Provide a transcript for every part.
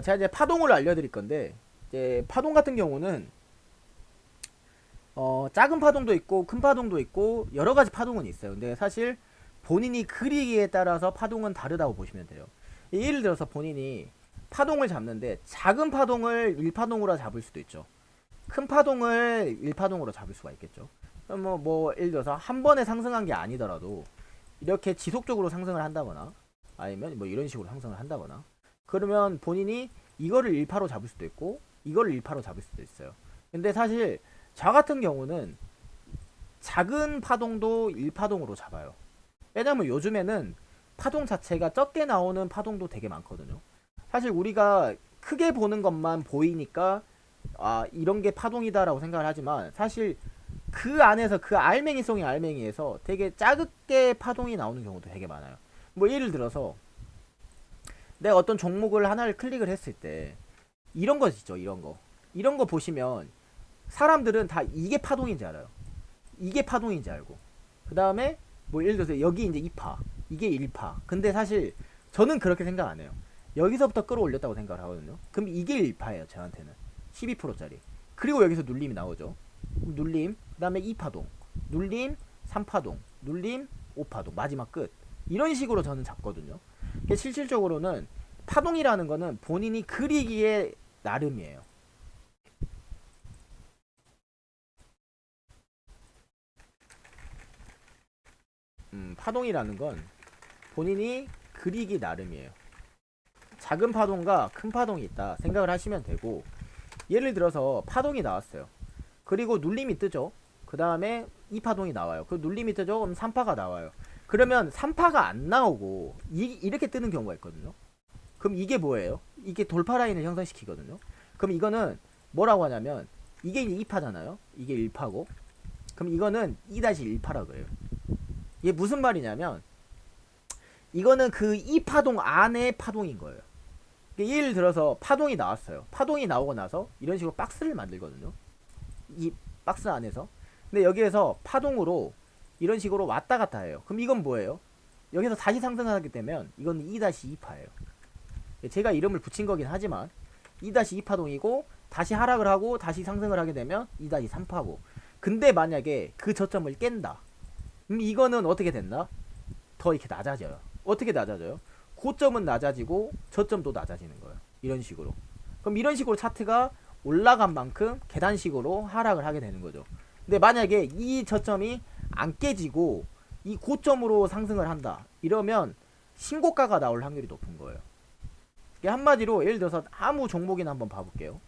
제가 이제 파동을 알려드릴 건데, 이제 파동 같은 경우는 작은 파동도 있고 큰 파동도 있고 여러 가지 파동은 있어요. 근데 사실 본인이 그리기에 따라서 파동은 다르다고 보시면 돼요. 예를 들어서 본인이 파동을 잡는데 작은 파동을 1파동으로 잡을 수도 있죠. 큰 파동을 1파동으로 잡을 수가 있겠죠. 그럼 뭐 예를 들어서 한 번에 상승한 게 아니더라도 이렇게 지속적으로 상승을 한다거나 아니면 뭐 이런 식으로 상승을 한다거나 그러면 본인이 이거를 1파로 잡을 수도 있고 이거를 1파로 잡을 수도 있어요. 근데 사실 저 같은 경우는 작은 파동도 1파동으로 잡아요. 왜냐면 요즘에는 파동 자체가 적게 나오는 파동도 되게 많거든요. 사실 우리가 크게 보는 것만 보이니까 아 이런 게 파동이다라고 생각을 하지만 사실 그 안에서 그 알맹이송이 알맹이에서 되게 작게 파동이 나오는 경우도 되게 많아요. 뭐 예를 들어서 내가 어떤 종목을 하나를 클릭을 했을 때 이런 거 있죠. 이런 거 보시면 사람들은 다 이게 파동인지 알아요. 이게 파동인지 알고 그 다음에 뭐 예를 들어서 여기 이제 2파 이게 1파 근데 사실 저는 그렇게 생각 안 해요. 여기서부터 끌어올렸다고 생각을 하거든요. 그럼 이게 1파예요 저한테는 12%짜리. 그리고 여기서 눌림이 나오죠. 눌림 그 다음에 2파동 눌림 3파동 눌림 5파동 마지막 끝 이런 식으로 저는 잡거든요. 실질적으로는 파동이라는 거는 본인이 그리기에 나름이에요. 파동이라는 건 본인이 그리기 나름이에요. 작은 파동과 큰 파동이 있다 생각을 하시면 되고 예를 들어서 파동이 나왔어요. 그리고 눌림이 뜨죠. 그 다음에 2파동이 나와요. 그 눌림이 뜨죠. 그럼 3파가 나와요. 그러면 3파가 안 나오고 이렇게 뜨는 경우가 있거든요. 그럼 이게 뭐예요? 이게 돌파 라인을 형성시키거든요. 그럼 이거는 뭐라고 하냐면 이게 이제 2파잖아요. 이게 1파고 그럼 이거는 2-1파라 그래요. 이게 무슨 말이냐면 이거는 그 2파동 안에 파동인 거예요. 예를 들어서 파동이 나왔어요. 파동이 나오고 나서 이런 식으로 박스를 만들거든요. 이 박스 안에서. 근데 여기에서 파동으로 이런 식으로 왔다 갔다 해요. 그럼 이건 뭐예요? 여기서 다시 상승하게 되면 이건 2-2파예요. 제가 이름을 붙인 거긴 하지만 2-2파동이고 다시 하락을 하고 다시 상승을 하게 되면 2-3파고 근데 만약에 그 저점을 깬다. 그럼 이거는 어떻게 됐나? 더 이렇게 낮아져요. 어떻게 낮아져요? 고점은 낮아지고 저점도 낮아지는 거예요. 이런 식으로. 그럼 이런 식으로 차트가 올라간 만큼 계단식으로 하락을 하게 되는 거죠. 근데 만약에 이 저점이 안 깨지고 이 고점으로 상승을 한다. 이러면 신고가가 나올 확률이 높은 거예요. 한마디로 예를 들어서 아무 종목이나 한번 봐볼게요.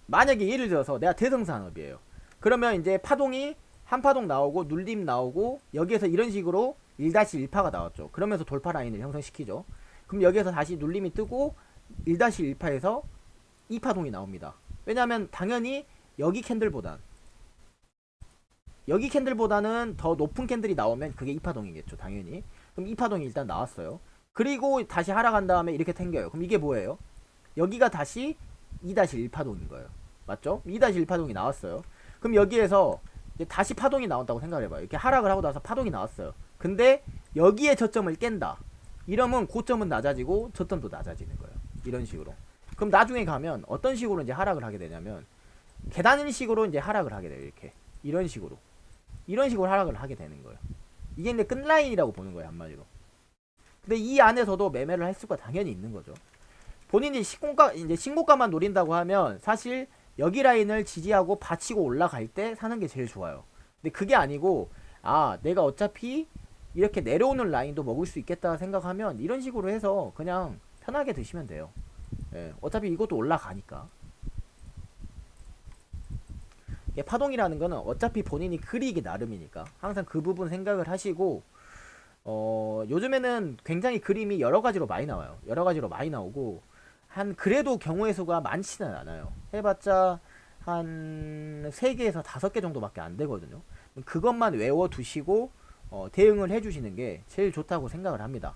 만약에 예를 들어서 내가 대성산업이에요. 그러면 이제 파동이 한 파동 나오고 눌림 나오고 여기에서 이런 식으로 1-1파가 나왔죠. 그러면서 돌파 라인을 형성시키죠. 그럼 여기에서 다시 눌림이 뜨고 1-1파에서 2파동이 나옵니다. 왜냐하면 당연히 여기 캔들보다는 더 높은 캔들이 나오면 그게 2파동이겠죠. 당연히. 그럼 2파동이 일단 나왔어요. 그리고 다시 하락한 다음에 이렇게 탱겨요. 그럼 이게 뭐예요? 여기가 다시 2-1파동인 거예요. 맞죠? 2-1파동이 나왔어요. 그럼 여기에서 이제 다시 파동이 나온다고 생각을 해봐요. 이렇게 하락을 하고 나서 파동이 나왔어요. 근데 여기에 저점을 깬다. 이러면 고점은 낮아지고 저점도 낮아지는 거예요. 이런 식으로. 그럼 나중에 가면 어떤 식으로 이제 하락을 하게 되냐면 계단식으로 이제 하락을 하게 돼요. 이렇게. 이런 식으로 하락을 하게 되는 거예요. 이게 이제 끝라인이라고 보는 거예요. 한마디로. 근데 이 안에서도 매매를 할 수가 당연히 있는 거죠. 본인이 신고가만 노린다고 하면 사실 여기 라인을 지지하고 받치고 올라갈 때 사는 게 제일 좋아요. 근데 그게 아니고 아 내가 어차피 이렇게 내려오는 라인도 먹을 수 있겠다 생각하면 이런 식으로 해서 그냥 편하게 드시면 돼요. 예, 어차피 이것도 올라가니까. 파동이라는 거는 어차피 본인이 그리기 나름이니까 항상 그 부분 생각을 하시고 요즘에는 굉장히 그림이 여러가지로 많이 나와요. 여러가지로 많이 나오고 한 그래도 경우의 수가 많지는 않아요. 해봤자 한 3개에서 5개 정도밖에 안 되거든요. 그것만 외워두시고 대응을 해주시는 게 제일 좋다고 생각을 합니다.